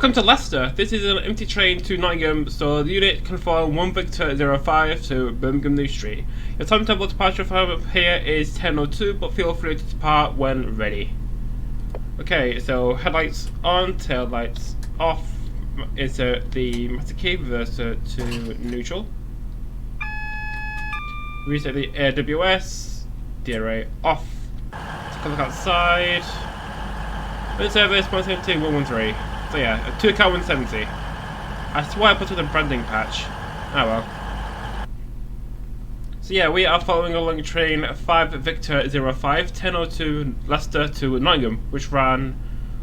Welcome to Leicester. This is an empty train to Nottingham, so the unit can follow 1 Victor 05 to Birmingham New Street. Your timetable departure from here is 10:02, but feel free to depart when ready. Okay, so headlights on, tail lights off, insert the master key, reverse to neutral. Reset the AWS, DRA off. Take a look outside. Wind service 172 113. So yeah, a 2 car 170. I swear I put it in a branding patch. Oh well. So yeah, we are following along train 5 Victor 05 10:02 Leicester to Nottingham, which ran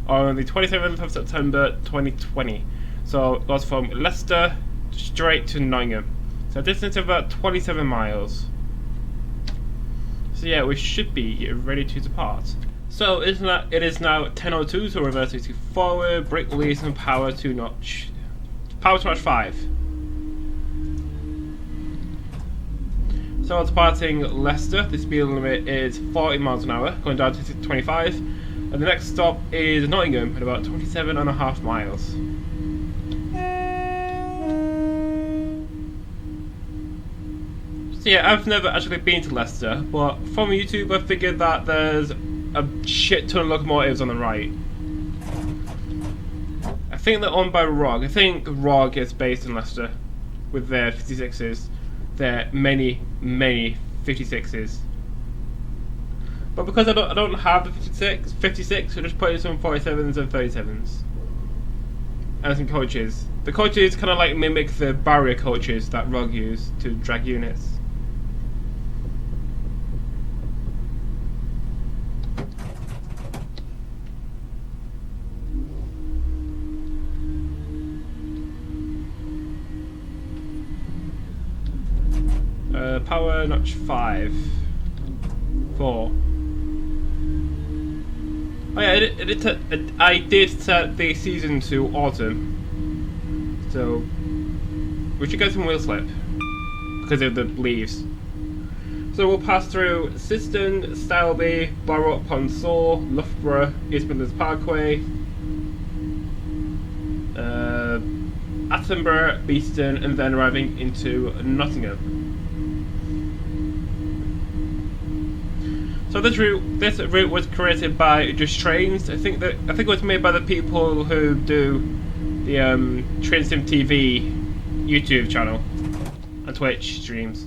on the 27th of September 2020. So it goes from Leicester straight to Nottingham. So a distance of about 27 miles. So yeah, we should be ready to depart. So it is now 10:02, so reverse to forward, brake release and power to notch 5. So departing Leicester, the speed limit is 40 miles an hour, going down to 25, and the next stop is Nottingham at about 27.5 miles. So yeah, I've never actually been to Leicester, but from YouTube I figured that there's a shit ton of locomotives on the right. I think they're owned by ROG. I think ROG is based in Leicester with their 56s. Their many 56s. But because I don't have the 56, I just put in some 47s and 37s. And some coaches. The coaches kind of like mimic the barrier coaches that ROG use to drag units. Power notch 5. 4. Oh yeah, I did set the season to autumn. So we should get some wheel slip because of the leaves. So we'll pass through Beeston, Styleby, Barrow-upon-Soar, Loughborough, East Midlands Parkway, Attenborough, Beeston, and then arriving into Nottingham. So this route was created by JustTrains. I think it was made by the people who do the Train Sim TV YouTube channel and Twitch streams.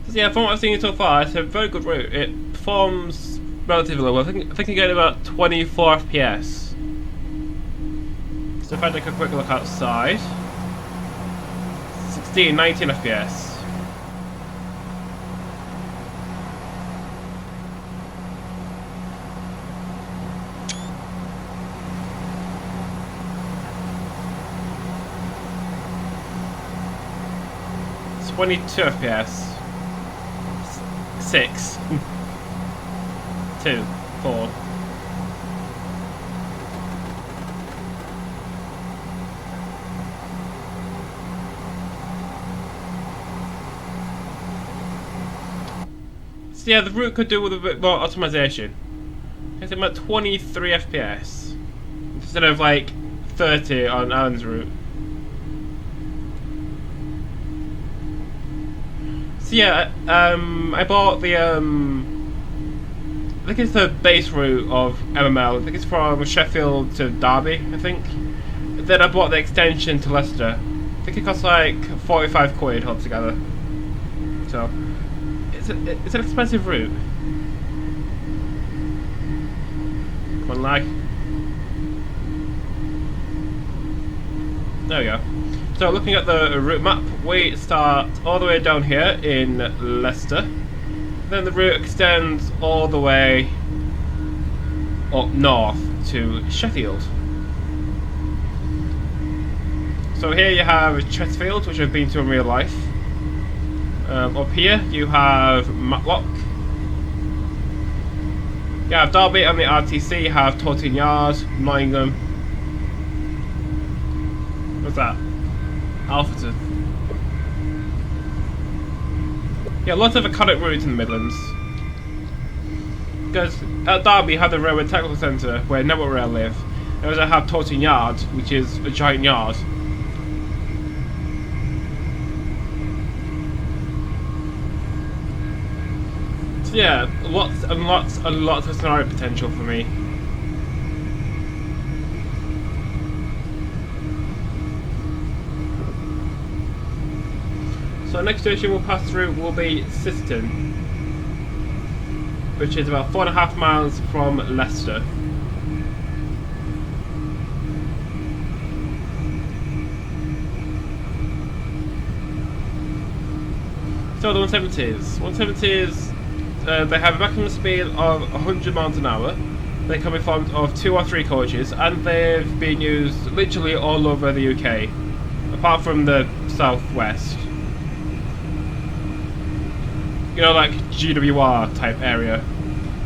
So yeah, from what I've seen so far, it's a very good route. It performs relatively well. I think you get about 24 FPS. So if I take a quick look outside. 19 FPS. It's 22 FPS. 6. 2. 4. So yeah, the route could do with a bit more optimization. It's about 23 FPS instead of like 30 on Alan's route. So yeah, I bought the I think it's the base route of MML. I think it's from Sheffield to Derby, I think. Then I bought the extension to Leicester. I think it costs like 45 quid altogether. So it's an expensive route. Come on, lag. There we go. So looking at the route map, we start all the way down here in Leicester. Then the route extends all the way up north to Sheffield. So here you have Chesterfield, which I've been to in real life. Up here you have Matlock. You have Derby and the RTC, you have Torton Yard, Nottingham. What's that? Alpherton. Yeah, lots of iconic routes in the Midlands. Because at Derby, you have the Railway Technical Centre where Network Rail live. They also have Taunton Yard, which is a giant yard. So yeah, lots and lots and lots of scenario potential for me. So next station we'll pass through will be Beeston, which is about 4.5 miles from Leicester. So the 170s, they have a maximum speed of 100 miles an hour. They can be formed of 2 or 3 coaches, and they've been used literally all over the UK, apart from the southwest. You know, like GWR type area.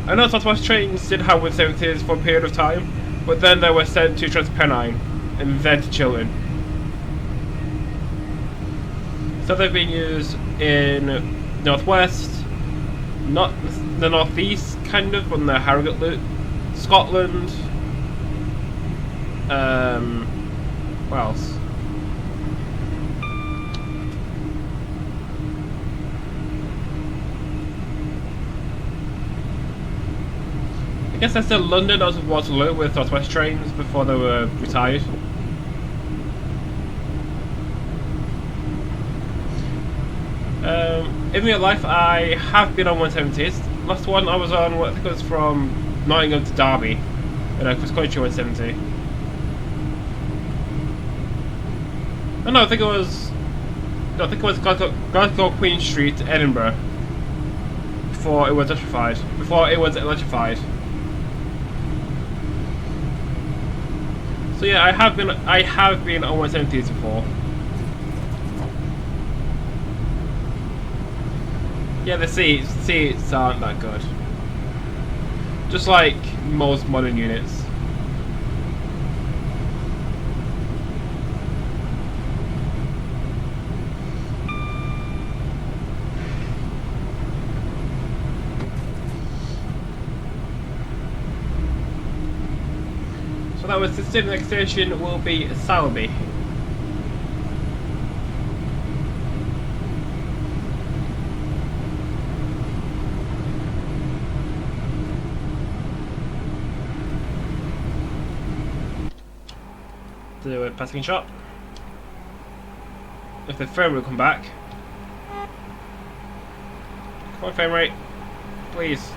I know Southwest Trains did have 170s for a period of time, but then they were sent to Transpennine and then to Chiltern. So they've been used in northwest, not the northeast, kind of on the Harrogate route, Scotland. What else? I guess that's still London, as of Waterloo with Northwest Trains before they were retired. In real life, I have been on 170s. Last one I was on, I think it was from Nottingham to Derby, in a cross country 170. Oh, no, I think it was Glasgow Queen Street to Edinburgh before it was electrified. So yeah, I have been on 170s before. Yeah, the seats aren't that good. Just like most modern units. So that was the next station will be Sowerby. Do a passing shot. If the frame will come back. Come on, frame rate. Please.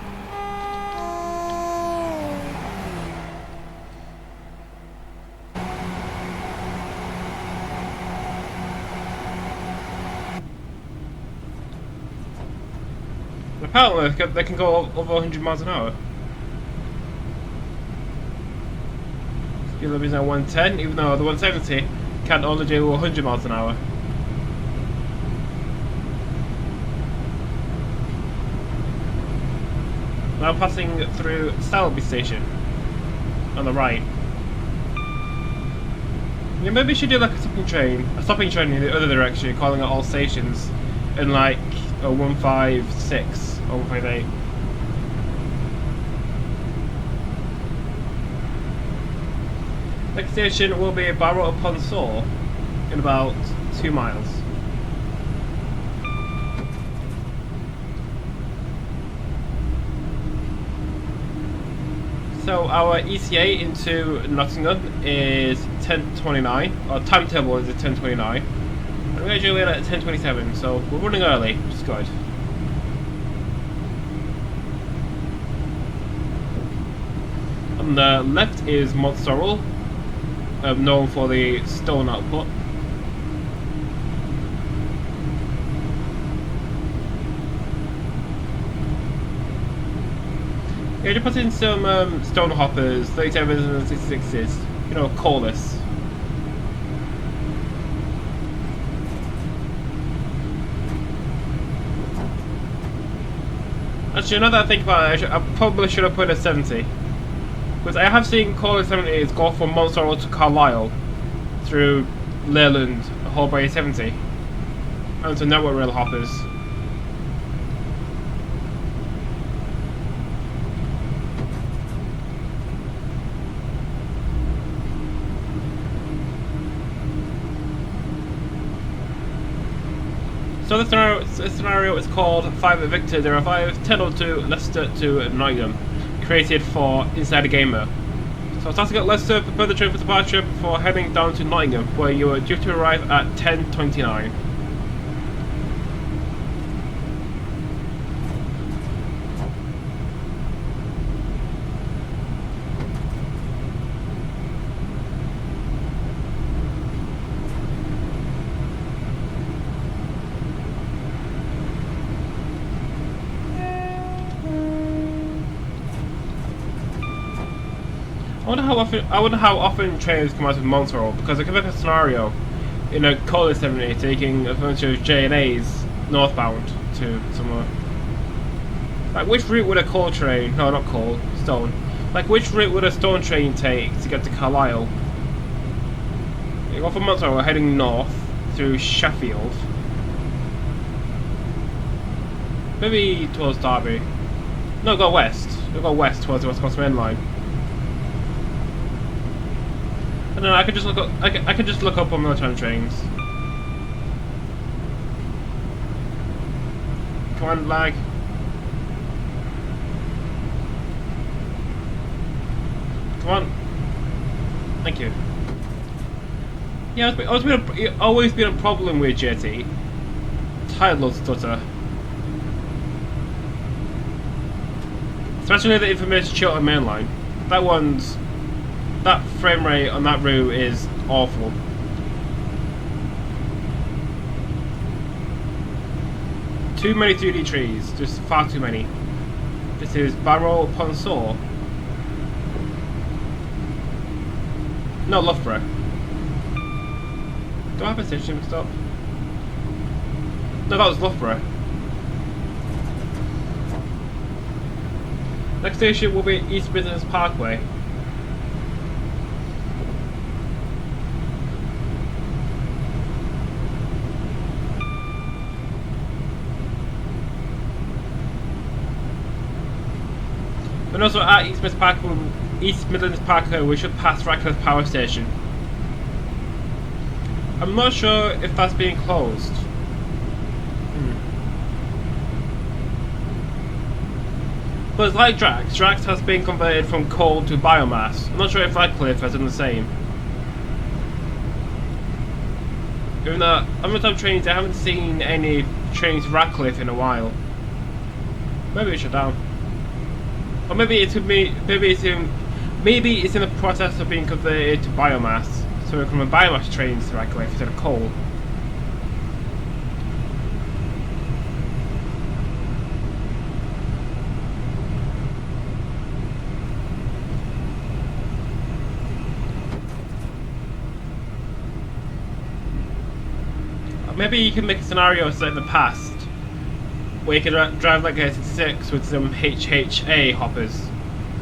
Apparently they can go over 100 miles an hour. Speed limit is now 110, even though the 170 can only do 100 miles an hour. Now passing through Sowerby station on the right. Yeah, maybe we should do like a stopping train in the other direction, calling out all stations in like a 156 or 158. Next station will be Barrow upon Soar in about 2 miles. So our ETA into Nottingham is 10:29, or timetable is at 10:29. And we're going to do it at 10:27, so we're running early, which is good. On the left is Montsorrel, known for the stone output. Yeah, you put in some stone hoppers, 37s and 66s, you know, coreless. Actually, now that I think about it, I probably should have put a 70. Because I have seen coreless 70s go from Montsorrel to Carlisle through Leyland, Holbury 70, and to network rail hoppers. So the scenario is called 5 Victor 05 1002 Leicester to Nottingham, created for Inside the Gamer. So starting at Leicester, prepare the train for departure before heading down to Nottingham, where you are due to arrive at 10:29. I wonder how often trains come out of Montreal, because I can make a scenario in a coal assembly taking a bunch of J&As northbound to somewhere. Like, which route would a coal train, no, not coal, stone, like which route would a stone train take to get to Carlisle? You go from Montreal, we're heading north through Sheffield, maybe towards Derby. No, go west. We'll go west towards the West Coast Mainline. I don't know, I could just look up. I could just look up on military trains. Come on, lag. Come on. Thank you. Yeah, it's always been a problem with JT. Tidal stutter. Especially the infamous Chiltern Mainline. That frame rate on that route is awful. Too many 3D trees, just far too many. This is Barrow upon Saw. No, Loughborough. Do I have a station stop? No, that was Loughborough. Next station will be East Midlands Parkway. And also at East Midlands Parkway, we should pass Radcliffe Power Station. I'm not sure if that's being closed. But it's like Drax. Drax has been converted from coal to biomass. I'm not sure if Radcliffe has done the same. Even though on the top trains, I haven't seen any trains to Radcliffe in a while. Maybe it's shut down. Or maybe it's in the process of being converted to biomass. So we're from a biomass trains to Radcliffe instead of coal. Maybe you can make a scenario set in the past where you could drive like a 66 with some HHA hoppers.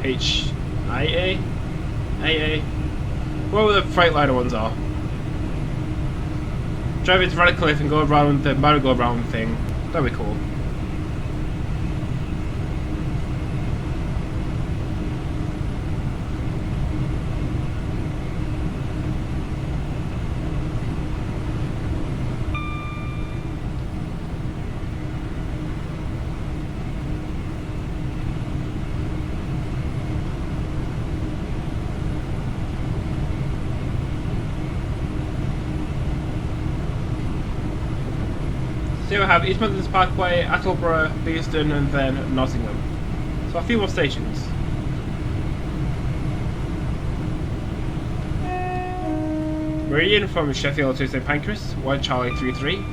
HIA? AA? Whatever the Freightliner ones are. Drive into Radcliffe and go around the merry-go-round thing. That'd be cool. So we have East Midlands Parkway, Attenborough, Beeston, and then Nottingham. So a few more stations. Meridian from Sheffield to St Pancras, 1 Charlie 33,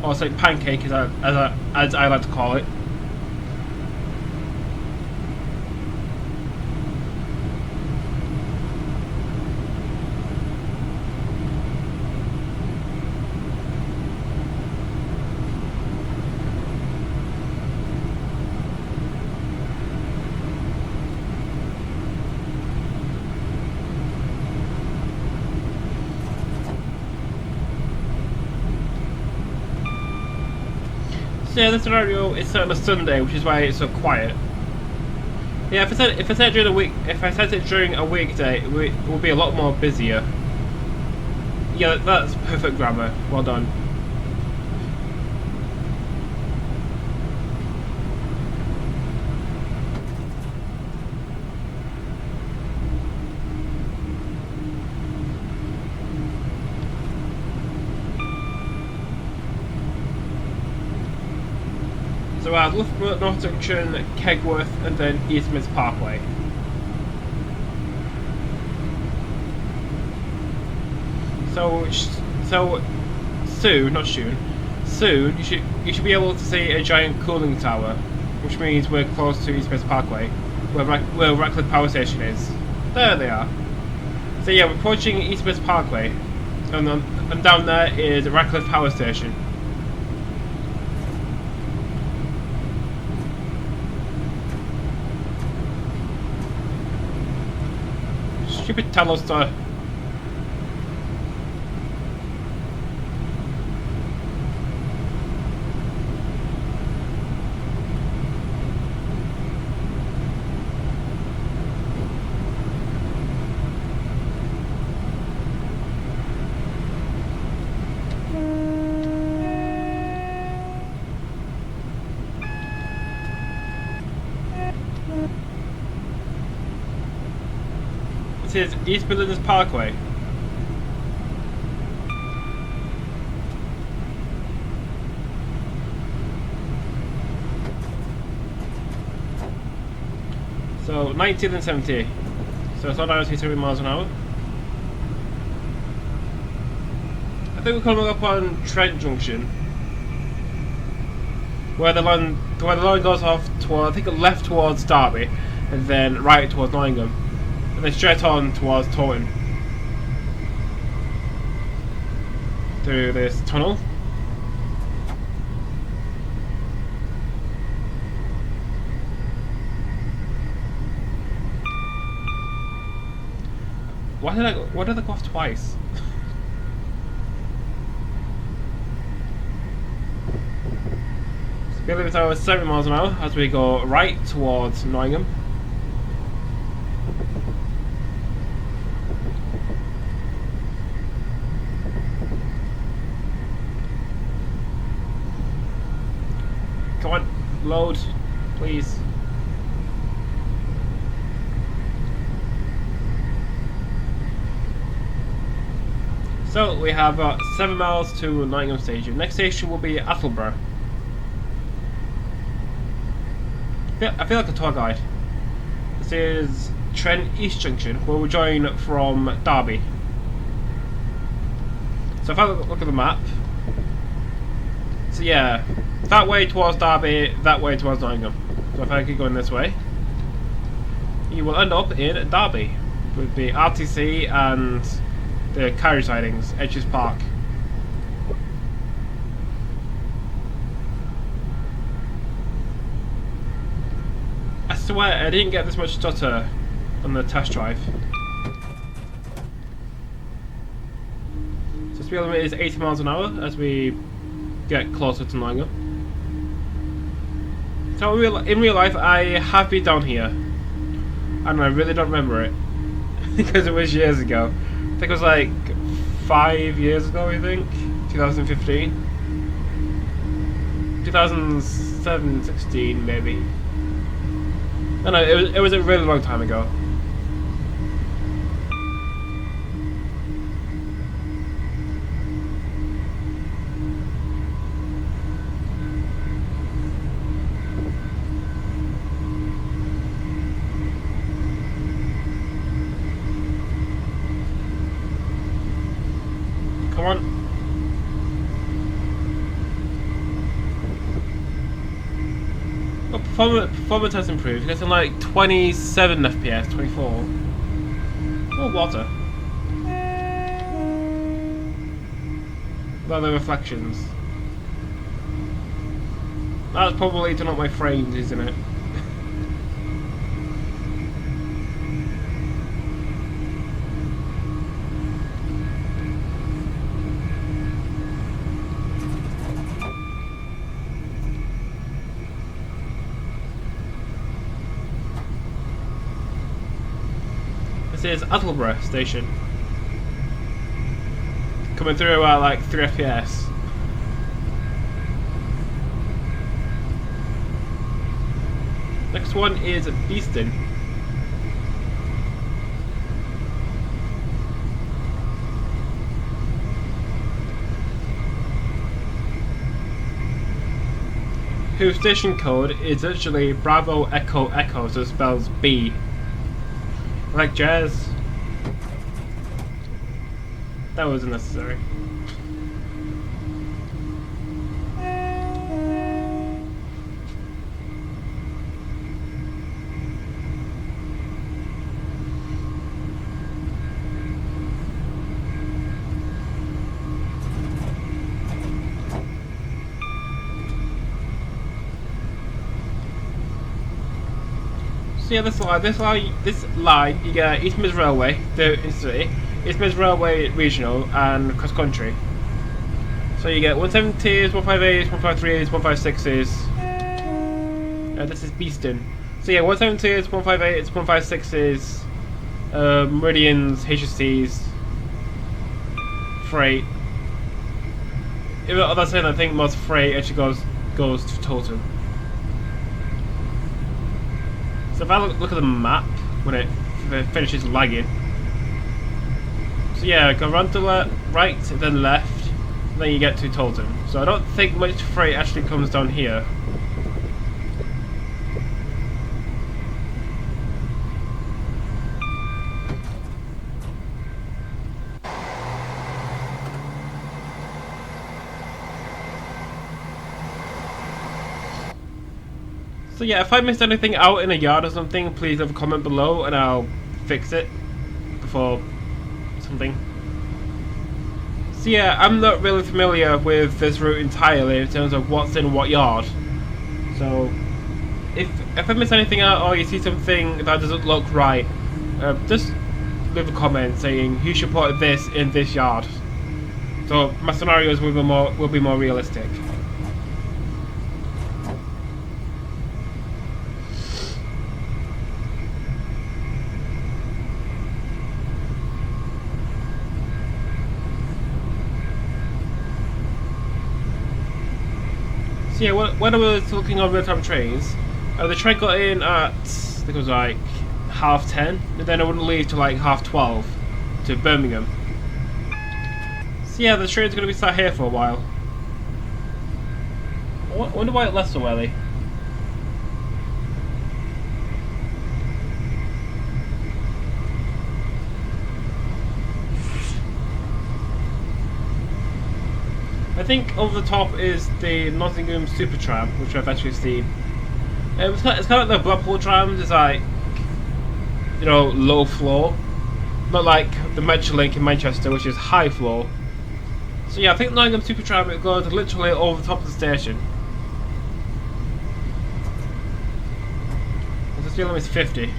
or St Pancake as I like to call it. So yeah, the scenario is set on a Sunday, which is why it's so quiet. Yeah, if I set it during a weekday, it will be a lot more busier. Yeah, that's perfect grammar. Well done. have Loughborough, North Junction, Kegworth, and then East Mids Parkway. So soon, not soon, soon you should be able to see a giant cooling tower, which means we're close to East Mids Parkway, where Ratcliffe Power Station is. There they are. So yeah, we're approaching East Mids Parkway, and down there is Ratcliffe Power Station. Stupid Taloster. This is East Midlands Parkway. So 90 and 70. So it's not down to 30 miles an hour. I think we're coming up on Trent Junction, where the line goes off toward, I think, left towards Derby, and then right towards Nottingham, and then straight on towards Taunton through this tunnel. Why did I go off twice? Speed limit over 70 miles an hour as we go right towards Nottingham. Come on, load, please. So we have 7 miles to Nottingham Station. Next station will be Attenborough. I feel like a tour guide. This is Trent East Junction, where we join from Derby. So if I look at the map, so yeah, that way towards Derby, that way towards Nottingham. So if I keep going this way, you will end up in Derby with the RTC and the carriage sidings, Edges Park. I swear I didn't get this much stutter on the test drive. So speed limit is 80 miles an hour as we get closer to Nottingham. So in real life I have been down here, and I really don't remember it because it was years ago. I think it was like 5 years ago, I think. 2015. 2007, 16 maybe. No, it was a really long time ago. Come on. Well, performance has improved. It's getting like 27 FPS, 24. Oh, water. Well, the reflections. That's probably turning up my frames, isn't it? This is Attenborough Station. Coming through at like 3 FPS. Next one is Beeston. whose station code is literally Bravo Echo Echo, so it spells B. Like jazz. That wasn't necessary. So yeah, this line, you get East Midlands Railway, the city, East Midlands Railway Regional, and cross country. So you get 170s, 158s, 153s, 156s. This is Beeston. So yeah, 170s, 158s, 156s, Meridians, HSTs, freight. Even on that side, I think most freight actually goes to Tolton. So if I look at the map when it finishes lagging, so yeah, go round to the right, then left, then you get to Tolton. So I don't think much freight actually comes down here. So yeah, if I missed anything out in a yard or something, please leave a comment below and I'll fix it before something. So yeah, I'm not really familiar with this route entirely in terms of what's in what yard. So if I miss anything out or you see something that doesn't look right, just leave a comment saying you should put this in this yard. So my scenarios will be more realistic. So yeah, when I was looking on real-time trains, the train got in at, I think it was like 10:30, and then I wouldn't leave till like 12:30 to Birmingham. So yeah, the train's going to be sat here for a while. I wonder why it left so early. I think over the top is the Nottingham Super Tram, which I've actually seen. It's kind of like the Blackpool trams. It's like, you know, low floor, not like the Metrolink in Manchester, which is high floor. So yeah, I think Nottingham Super Tram, it goes literally over the top of the station. The speed limit is 50.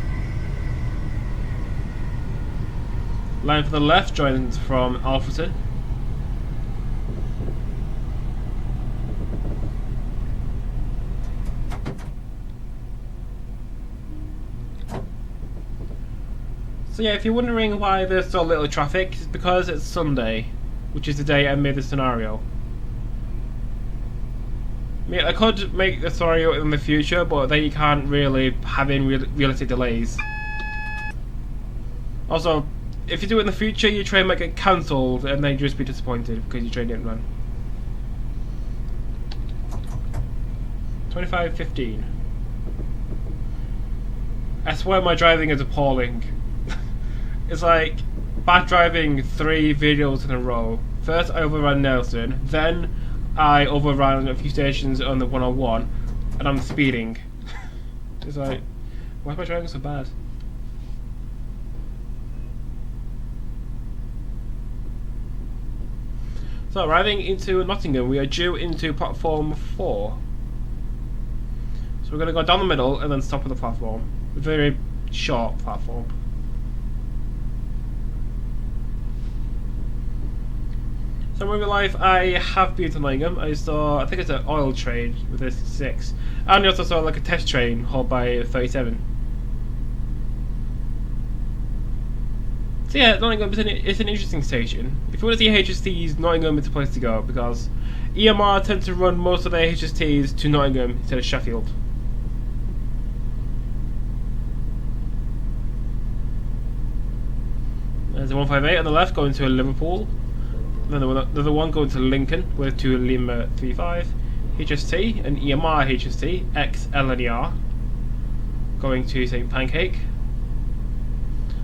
Line for the left joins from Alfreton. So yeah, if you're wondering why there's so little traffic, it's because it's Sunday, which is the day I made the scenario. I mean, I could make the scenario in the future, but then you can't really have any realistic delays. Also, if you do it in the future, your train might get cancelled and then you'd just be disappointed because your train didn't run. 25:15. I swear my driving is appalling. It's like bad driving 3 videos in a row. First I overran Nelson, then I overran a few stations on the 101, and I'm speeding. It's like, why am I driving so bad? So arriving into Nottingham, we are due into platform 4. So we're going to go down the middle and then stop at the platform. A very short platform. So in real life, I have been to Nottingham. I saw, I think it's an oil train with a 66, and I also saw like a test train hauled by a 37. So yeah, Nottingham is an interesting station. If you want to see HSTs, Nottingham is the place to go because EMR tend to run most of their HSTs to Nottingham instead of Sheffield. There's a 158 on the left going to Liverpool. Then another one going to Lincoln with to Lima 35. HST and EMR HST, X, L and ER, going to St Pancake.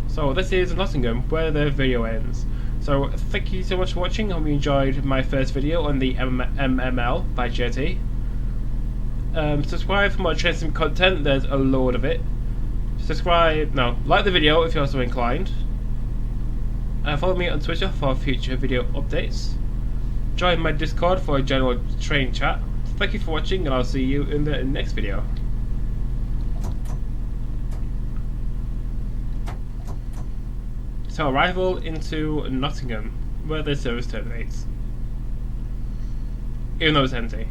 So this is Nottingham, where the video ends. So thank you so much for watching. I hope you enjoyed my first video on the MML by JT. Subscribe for more train sim content, there's a load of it. Like the video if you're so inclined. Follow me on Twitter for future video updates. Join my Discord for a general train chat. Thank you for watching, and I'll see you in the next video. So arrival into Nottingham, where the service terminates. Even though it's empty.